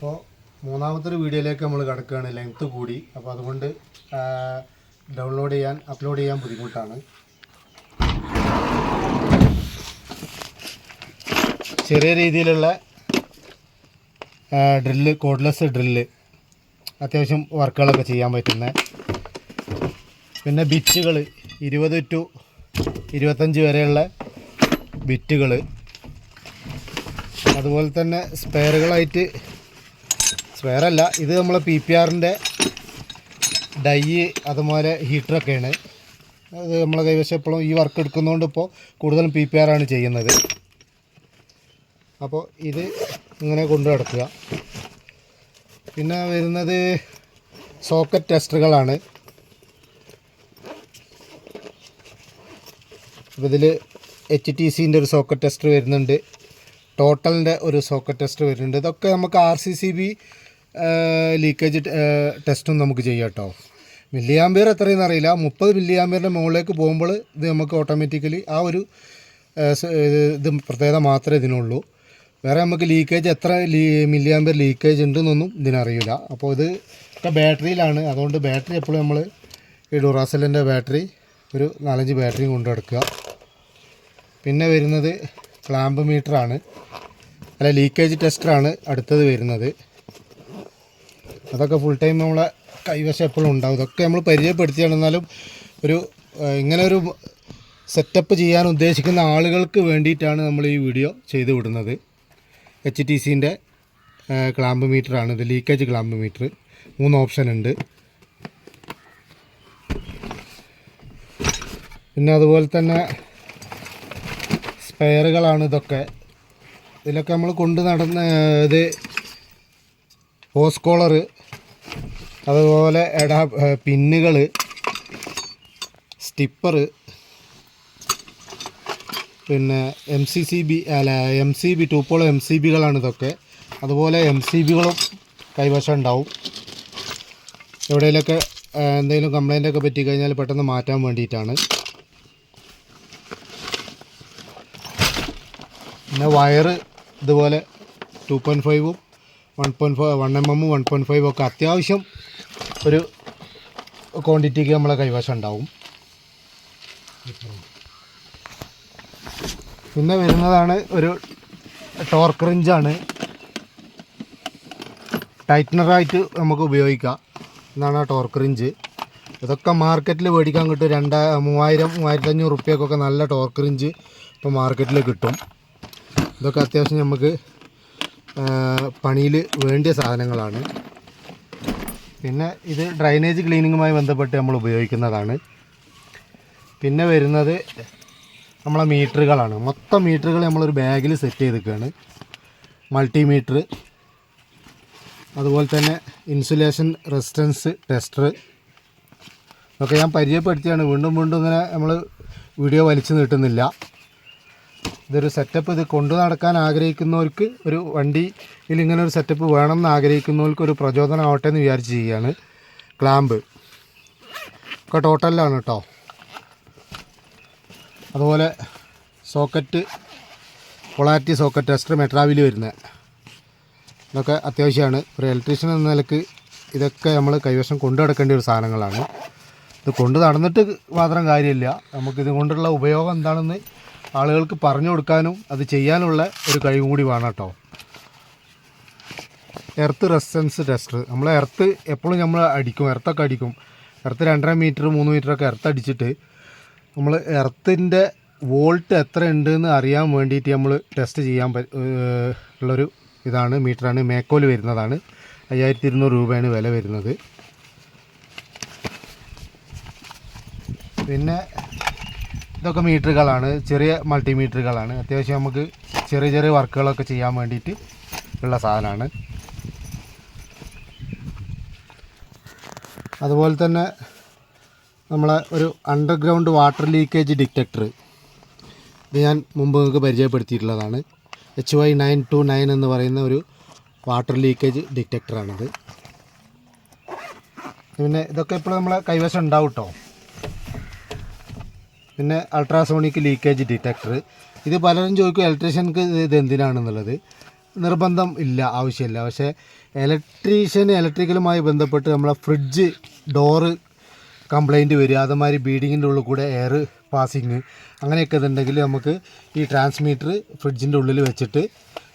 അപ്പോൾ മൂന്നാമത്തെ ഒരു വീഡിയോയിലേക്ക് നമ്മൾ കിടക്കുകയാണ്. ലെങ്ത്ത് കൂടി, അപ്പോൾ അതുകൊണ്ട് അപ്ലോഡ് ചെയ്യാൻ ബുദ്ധിമുട്ടാണ്. ചെറിയ രീതിയിലുള്ള കോഡ്ലെസ് ഡ്രില്ല് അത്യാവശ്യം വർക്കുകളൊക്കെ ചെയ്യാൻ പറ്റുന്ന, പിന്നെ ബിറ്റുകൾ 20 to 25 വരെയുള്ള ബിറ്റുകൾ, അതുപോലെ തന്നെ സ്പെയറുകളായിട്ട്, സ്പെയറല്ല ഇത് നമ്മളെ PPRൻ്റെ ഡൈ, അതുപോലെ ഹീറ്ററൊക്കെയാണ്. അത് നമ്മളെ കൈവശം എപ്പോഴും ഈ വർക്ക് എടുക്കുന്നതുകൊണ്ട് ഇപ്പോൾ കൂടുതലും PPR ആണ് ചെയ്യുന്നത്. അപ്പോൾ ഇത് ഇങ്ങനെ കൊണ്ടു നടക്കുക. പിന്നെ വരുന്നത് സോക്കറ്റ് ടെസ്റ്ററുകളാണ്. അപ്പോൾ ഇതിൽ HTCൻ്റെ ഒരു സോക്കറ്റ് ടെസ്റ്റർ വരുന്നുണ്ട്, ടോട്ടലിൻ്റെ ഒരു സോക്കറ്റ് ടെസ്റ്റർ വരുന്നുണ്ട്. ഇതൊക്കെ നമുക്ക് RCCB ലീക്കേജ് ടെസ്റ്റും നമുക്ക് ചെയ്യാം കേട്ടോ. മില്ലി ആമ്പിയർ എത്രയെന്ന് അറിയില്ല, 30 മില്ലി ആമ്പിയറിൻ്റെ മുകളിലേക്ക് പോകുമ്പോൾ ഇത് നമുക്ക് ഓട്ടോമാറ്റിക്കലി ആ ഒരു ഇത് പ്രത്യേകത മാത്രമേ ഇതിനുള്ളൂ. വേറെ നമുക്ക് ലീക്കേജ് എത്ര മില്ലി ആമ്പിയർ ലീക്കേജ് ഉണ്ടെന്നൊന്നും ഇതിനറിയില്ല. അപ്പോൾ ഇത് ഒക്കെ ബാറ്ററിയിലാണ്. അതുകൊണ്ട് ബാറ്ററി എപ്പോഴും നമ്മൾ ഈ ഡുറാസെല്ലിൻ്റെ ബാറ്ററി ഒരു 4-5 ബാറ്ററിയും കൊണ്ടു നടക്കുക. പിന്നെ വരുന്നത് ക്ലാമ്പ് മീറ്ററാണ്, അല്ല ലീക്കേജ് ടെസ്റ്ററാണ് അടുത്തത് വരുന്നത്. അതൊക്കെ ഫുൾ ടൈം നമ്മളെ കൈവശം എപ്പോഴും ഉണ്ടാവും. ഇതൊക്കെ നമ്മൾ പരിചയപ്പെടുത്തിയാണെന്നാലും ഇങ്ങനെ ഒരു സെറ്റപ്പ് ചെയ്യാൻ ഉദ്ദേശിക്കുന്ന ആളുകൾക്ക് വേണ്ടിയിട്ടാണ് നമ്മൾ ഈ വീഡിയോ ചെയ്തു വിടുന്നത്. HTCൻ്റെ ക്ലാമ്പ് മീറ്ററാണ് ഇത്, ലീക്കേജ് ക്ലാമ്പ് മീറ്റർ. 3 ഓപ്ഷൻ ഉണ്ട്. പിന്നെ അതുപോലെ തന്നെ സ്പെയറുകളാണ് ഇതൊക്കെ. ഇതിലൊക്കെ നമ്മൾ കൊണ്ട് നടന്ന ഇത് ഹോസ് കോളർ, അതുപോലെ പിന്നുകൾ, സ്റ്റിപ്പർ, പിന്നെ MCB 2 MCBകളാണ് ഇതൊക്കെ. അതുപോലെ MCBകളും കൈവശം ഉണ്ടാവും. എവിടെയെങ്കിലൊക്കെ എന്തെങ്കിലും കംപ്ലൈൻ്റൊക്കെ പറ്റിക്കഴിഞ്ഞാൽ പെട്ടെന്ന് മാറ്റാൻ വേണ്ടിയിട്ടാണ്. പിന്നെ വയറ് ഇതുപോലെ 2.5ഉം 1mm 1.5 ഒക്കെ അത്യാവശ്യം ഒരു ക്വാണ്ടിറ്റിക്ക് നമ്മളെ കൈവശം ഉണ്ടാവും. പിന്നെ വരുന്നതാണ് ഒരു ടോർക്ക് റിഞ്ചാണ്, ടൈറ്റ്നറായിട്ട് നമുക്ക് ഉപയോഗിക്കാം. എന്നാണ് ആ ടോർക്ക് റിഞ്ച്. ഇതൊക്കെ മാർക്കറ്റിൽ മേടിക്കാൻ കിട്ടും. 3000-3500 റുപ്യക്കൊക്കെ നല്ല ടോർക്ക് റിഞ്ച് ഇപ്പോൾ മാർക്കറ്റിൽ കിട്ടും. ഇതൊക്കെ അത്യാവശ്യം നമുക്ക് പണിയിൽ വേണ്ടിയ സാധനങ്ങളാണ്. പിന്നെ ഇത് ഡ്രൈനേജ് ക്ലീനിങ്ങുമായി ബന്ധപ്പെട്ട് നമ്മൾ ഉപയോഗിക്കുന്നതാണ്. പിന്നെ വരുന്നത് നമ്മളെ മീറ്ററുകളാണ്. മൊത്തം മീറ്ററുകൾ നമ്മളൊരു ബാഗിൽ സെറ്റ് ചെയ്തിരിക്കുകയാണ്. മൾട്ടിമീറ്റർ, അതുപോലെ തന്നെ ഇൻസുലേഷൻ റെസിസ്റ്റൻസ് ടെസ്റ്റർ, ഒക്കെ ഞാൻ പരിചയപ്പെടുത്തിയാണ്. വീണ്ടും ഇങ്ങനെ നമ്മൾ വീഡിയോ വലിച്ചു നീട്ടുന്നില്ല. ഇതൊരു സെറ്റപ്പ്, ഇത് കൊണ്ടു നടക്കാൻ ആഗ്രഹിക്കുന്നവർക്ക്, ഒരു വണ്ടിയിൽ ഇങ്ങനെ ഒരു സെറ്റപ്പ് വേണമെന്ന് ആഗ്രഹിക്കുന്നവർക്ക് ഒരു പ്രചോദനമാവട്ടെ എന്ന് വിചാരിച്ച് ചെയ്യുകയാണ്. ക്ലാമ്പ് ഒക്കെ ടോട്ടലിലാണ് കേട്ടോ. അതുപോലെ സോക്കറ്റ്, പൊളാരിറ്റി സോക്കറ്റ് ടെസ്റ്റർ മെട്രാവിൽ വരുന്നത്, ഇതൊക്കെ അത്യാവശ്യമാണ്. ഒരു ഇലക്ട്രീഷ്യൻ എന്ന നിലക്ക് ഇതൊക്കെ നമ്മൾ കൈവശം കൊണ്ടു നടക്കേണ്ട ഒരു സാധനങ്ങളാണ്. ഇത് കൊണ്ട് നടന്നിട്ട് മാത്രം കാര്യമില്ല, നമുക്കിത് കൊണ്ടുള്ള ഉപയോഗം എന്താണെന്ന് ആളുകൾക്ക് പറഞ്ഞു കൊടുക്കാനും അത് ചെയ്യാനുള്ള ഒരു കഴിവും കൂടി വേണം കേട്ടോ. എർത്ത് റെസിസ്റ്റൻസ് ടെസ്റ്റർ, നമ്മൾ എർത്ത് എപ്പോഴും നമ്മൾ എർത്തൊക്കെ അടിക്കും. എർത്ത് 2.5 മീറ്റർ 3 മീറ്ററൊക്കെ എർത്ത് അടിച്ചിട്ട് നമ്മൾ എർത്തിൻ്റെ വോൾട്ട് എത്ര ഉണ്ടെന്ന് അറിയാൻ വേണ്ടിയിട്ട് നമ്മൾ ടെസ്റ്റ് ചെയ്യാൻ ഉള്ളൊരു ഇതാണ്, മീറ്ററാണ്. മേക്കോയിൽ വരുന്നതാണ്. 5200 രൂപയാണ് വില വരുന്നത്. പിന്നെ ഇതൊക്കെ മീറ്ററുകളാണ്, ചെറിയ മൾട്ടിമീറ്ററുകളാണ്. അത്യാവശ്യം നമുക്ക് ചെറിയ വർക്കുകളൊക്കെ ചെയ്യാൻ വേണ്ടിയിട്ട് ഉള്ള സാധനമാണ്. അതുപോലെ തന്നെ നമ്മളെ ഒരു അണ്ടർഗ്രൗണ്ട് വാട്ടർ ലീക്കേജ് ഡിറ്റക്ടർ, ഇത് ഞാൻ മുമ്പ് നിങ്ങൾക്ക് പരിചയപ്പെടുത്തിയിട്ടുള്ളതാണ്. HY929 എന്ന് പറയുന്ന ഒരു വാട്ടർ ലീക്കേജ് ഡിറ്റക്ടറാണിത്. പിന്നെ ഇതൊക്കെ എപ്പോഴും നമ്മളെ കൈവശം ഉണ്ടാവും കേട്ടോ. പിന്നെ അൾട്രാസോണിക് ലീക്കേജ് ഡിറ്റക്ടർ, ഇത് പലരും ചോദിക്കും ഇലക്ട്രീഷ്യൻക്ക് ഇത് എന്തിനാണെന്നുള്ളത്. നിർബന്ധം ഇല്ല, ആവശ്യമില്ല. പക്ഷേ ഇലക്ട്രിക്കലുമായി ബന്ധപ്പെട്ട് നമ്മളെ ഫ്രിഡ്ജ് ഡോറ് കംപ്ലൈൻറ്റ് വരിക, അതുമാതിരി ബീഡിങ്ങിൻ്റെ ഉള്ളിൽ കൂടെ എയർ പാസിങ് അങ്ങനെയൊക്കെ ഇതുണ്ടെങ്കിൽ നമുക്ക് ഈ ട്രാൻസ്മീറ്റർ ഫ്രിഡ്ജിൻ്റെ ഉള്ളിൽ വെച്ചിട്ട്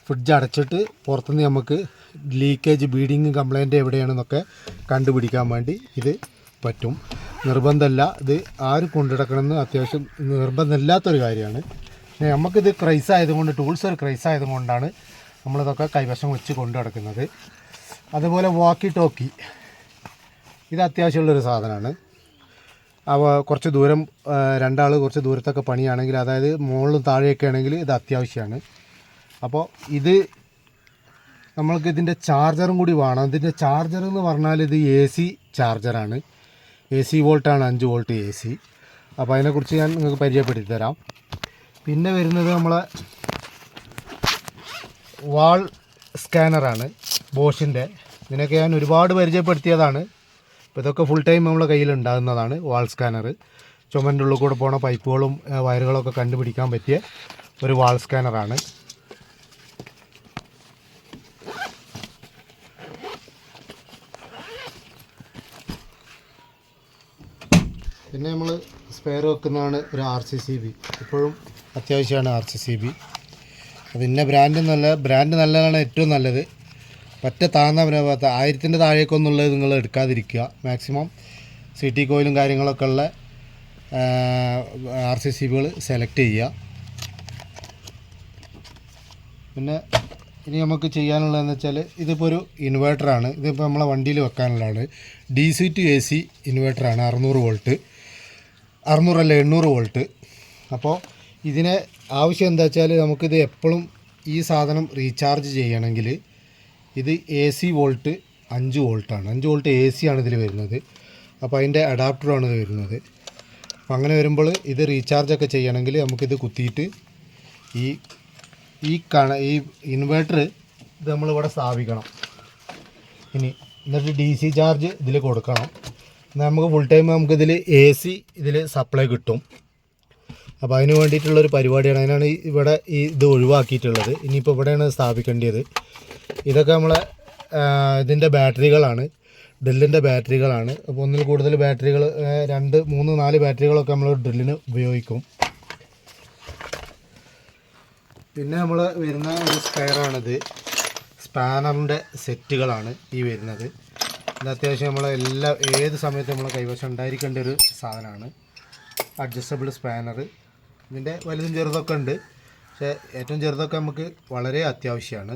ഫ്രിഡ്ജ് അടച്ചിട്ട് പുറത്തുനിന്ന് നമുക്ക് ലീക്കേജ് ബീഡിങ് കംപ്ലൈൻറ്റ് എവിടെയാണെന്നൊക്കെ കണ്ടുപിടിക്കാൻ വേണ്ടി ഇത് പറ്റും. നിർബന്ധമല്ല, ഇത് ആരും കൊണ്ടുനടക്കണമെന്ന് അത്യാവശ്യം നിർബന്ധമില്ലാത്തൊരു കാര്യമാണ്. നമുക്കിത് ക്രൈസ് ആയതുകൊണ്ട്, ടൂൾസ് ഒരു ക്രൈസ് ആയതുകൊണ്ടാണ് നമ്മളിതൊക്കെ കൈവശം വെച്ച് കൊണ്ടു നടക്കുന്നത്. അതുപോലെ വാക്കി ടോക്കി, ഇത് അത്യാവശ്യമുള്ളൊരു സാധനമാണ്. അവ കുറച്ച് ദൂരം, രണ്ടാൾ കുറച്ച് ദൂരത്തൊക്കെ പണിയാണെങ്കിൽ, അതായത് മുകളിലും താഴെയൊക്കെ ആണെങ്കിൽ ഇത് അത്യാവശ്യമാണ്. അപ്പോൾ ഇത് നമ്മൾക്ക് ഇതിൻ്റെ ചാർജറും കൂടി വേണം. ഇതിൻ്റെ ചാർജർ എന്ന് പറഞ്ഞാൽ ഇത് AC ചാർജറാണ്. AC വോൾട്ടാണ്, 5 volt AC. അപ്പോൾ അതിനെക്കുറിച്ച് ഞാൻ നിങ്ങൾക്ക് പരിചയപ്പെടുത്തി തരാം. പിന്നെ വരുന്നത് നമ്മളെ വാൾ സ്കാനറാണ്, ബോഷിൻ്റെ. ഇതിനൊക്കെ ഞാൻ ഒരുപാട് പരിചയപ്പെടുത്തിയതാണ്. അപ്പോൾ ഇതൊക്കെ ഫുൾ ടൈം നമ്മളെ കയ്യിൽ ഉണ്ടാകുന്നതാണ് വാൾ സ്കാനർ. ചുമരിൻ്റെ ഉള്ളിൽ കൂടെ പോണ പൈപ്പുകളും വയറുകളൊക്കെ കണ്ടുപിടിക്കാൻ പറ്റിയ ഒരു വാൾ സ്കാനറാണ്. പിന്നെ നമ്മൾ സ്പെയർ വെക്കുന്നതാണ് ഒരു RCCB. ഇപ്പോഴും അത്യാവശ്യമാണ് RCCB. അത് ഇന്ന ബ്രാൻഡ് നല്ലതാണ്, ഏറ്റവും നല്ലത്. പറ്റ താഴ്ന്ന 1000-ൻ്റെ താഴേക്കൊന്നുള്ളത് നിങ്ങൾ എടുക്കാതിരിക്കുക. മാക്സിമം CT കോയിലും കാര്യങ്ങളൊക്കെ ഉള്ള RCCBകൾ സെലക്ട് ചെയ്യുക. പിന്നെ ഇനി നമുക്ക് ചെയ്യാനുള്ളതെന്ന് വെച്ചാൽ, ഇതിപ്പോൾ ഒരു ഇൻവേർട്ടറാണ്. ഇതിപ്പോൾ നമ്മളെ വണ്ടിയിൽ വെക്കാനുള്ളതാണ്. DC to AC ഇൻവേർട്ടറാണ്, 600 volt, 800 volt. അപ്പോൾ ഇതിനെ ആവശ്യം എന്താ വെച്ചാൽ, നമുക്കിത് എപ്പോഴും ഈ സാധനം റീചാർജ് ചെയ്യണമെങ്കിൽ ഇത് AC വോൾട്ട് 5 വോൾട്ടാണ്. 5 വോൾട്ട് AC ആണ് ഇതിൽ വരുന്നത്. അപ്പോൾ അതിൻ്റെ അഡാപ്റ്ററാണ് ഇത് വരുന്നത്. അപ്പോൾ അങ്ങനെ വരുമ്പോൾ ഇത് റീചാർജൊക്കെ ചെയ്യണമെങ്കിൽ നമുക്കിത് കുത്തിയിട്ട് ഈ ഇൻവേർട്ടർ ഇത് നമ്മളിവിടെ സ്ഥാപിക്കണം. എന്നിട്ട് DC ചാർജ് ഇതിൽ കൊടുക്കണം. എന്നാൽ നമുക്ക് ഫുൾ ടൈം നമുക്കിതിൽ AC ഇതിൽ സപ്ലൈ കിട്ടും. അപ്പോൾ അതിന് വേണ്ടിയിട്ടുള്ളൊരു പരിപാടിയാണ്. അതിനാണ് ഇവിടെ ഇത് ഒഴിവാക്കിയിട്ടുള്ളത്. ഇനിയിപ്പോൾ ഇവിടെയാണ് സ്ഥാപിക്കേണ്ടത്. ഇതൊക്കെ നമ്മളെ ഇതിൻ്റെ ബാറ്ററികളാണ്, ഡ്രില്ലിൻ്റെ ബാറ്ററികളാണ്. അപ്പോൾ ഒന്നിൽ കൂടുതൽ ബാറ്ററികൾ, 2, 3, 4 ബാറ്ററികളൊക്കെ നമ്മൾ ഡ്രില്ലിന് ഉപയോഗിക്കും. പിന്നെ നമ്മൾ വരുന്ന ഒരു സ്പെയറാണിത്. സ്പാനറിൻ്റെ സെറ്റുകളാണ് ഈ വരുന്നത്. ഇത് അത്യാവശ്യം ഏത് സമയത്ത് നമ്മളെ കൈവശം ഉണ്ടായിരിക്കേണ്ട ഒരു സാധനമാണ്. Adjustable spanner. ഇതിൻ്റെ വലുതും ചെറുതൊക്കെ ഉണ്ട്, പക്ഷേ ഏറ്റവും ചെറുതൊക്കെ നമുക്ക് വളരെ അത്യാവശ്യമാണ്.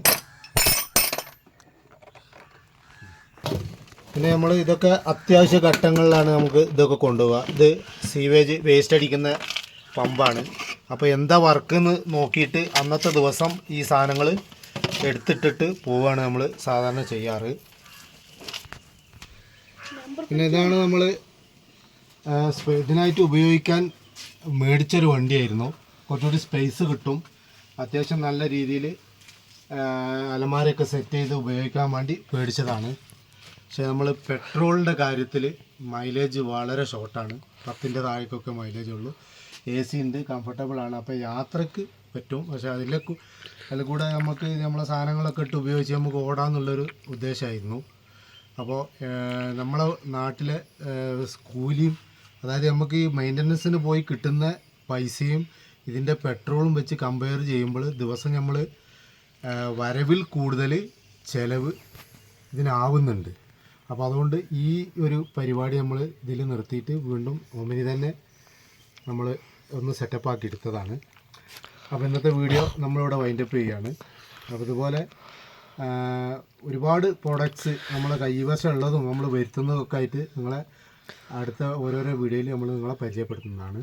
പിന്നെ നമ്മൾ ഇതൊക്കെ അത്യാവശ്യ ഘട്ടങ്ങളിലാണ് നമുക്ക് ഇതൊക്കെ കൊണ്ടുപോവുക. ഇത് സീവേജ് വേസ്റ്റ് അടിക്കുന്ന പമ്പാണ്. അപ്പോൾ എന്താ വർക്കെന്ന് നോക്കിയിട്ട് അന്നത്തെ ദിവസം ഈ സാധനങ്ങൾ എടുത്തിട്ടിട്ട് പോവുകയാണ് നമ്മൾ സാധാരണ ചെയ്യാറ്. പിന്നെ ഇതാണ് നമ്മൾ ഇതിനായിട്ട് ഉപയോഗിക്കാൻ മേടിച്ചൊരു വണ്ടിയായിരുന്നു. കുറച്ചുകൂടി സ്പേസ് കിട്ടും, അത്യാവശ്യം നല്ല രീതിയിൽ അലമാരയൊക്കെ സെറ്റ് ചെയ്ത് ഉപയോഗിക്കാൻ വേണ്ടി മേടിച്ചതാണ്. പക്ഷേ നമ്മൾ പെട്രോളിൻ്റെ കാര്യത്തിൽ മൈലേജ് വളരെ ഷോർട്ടാണ്. 10ൻ്റെ താഴേക്കൊക്കെ മൈലേജ് ഉള്ളൂ. AC ഉണ്ട്, കംഫർട്ടബിളാണ്. അപ്പോൾ യാത്രയ്ക്ക് പറ്റും. പക്ഷേ അതിൽ കൂടെ നമുക്ക് നമ്മളെ സാധനങ്ങളൊക്കെ ഇട്ട് ഉപയോഗിച്ച് നമുക്ക് ഓടാമെന്നുള്ളൊരു ഉദ്ദേശമായിരുന്നു. അപ്പോൾ നമ്മളെ നാട്ടിലെ കൂലിയും, അതായത് നമുക്ക് ഈ മെയിൻ്റനൻസിന് പോയി കിട്ടുന്ന പൈസയും ഇതിൻ്റെ പെട്രോളും വെച്ച് കമ്പയർ ചെയ്യുമ്പോൾ ദിവസം നമ്മൾ വരവിൽ കൂടുതൽ ചിലവ് ഇതിനാവുന്നുണ്ട്. അപ്പോൾ അതുകൊണ്ട് ഈ ഒരു പരിപാടി നമ്മൾ ഇതിൽ നിർത്തിയിട്ട് വീണ്ടും ഒമിനി തന്നെ നമ്മൾ ഒന്ന് സെറ്റപ്പാക്കി എടുത്തതാണ്. അപ്പോൾ ഇന്നത്തെ വീഡിയോ നമ്മളിവിടെ വൈൻഡപ്പ് ചെയ്യുകയാണ്. അപ്പോൾ ഇതുപോലെ ഒരുപാട് പ്രോഡക്ട്സ് നമ്മളെ കൈവശം ഉള്ളതും നമ്മൾ വരുത്തുന്നതൊക്കെ ആയിട്ട് നിങ്ങളെ അടുത്ത ഓരോരോ വീഡിയോയിൽ നമ്മൾ നിങ്ങളെ പരിചയപ്പെടുത്തുന്നതാണ്.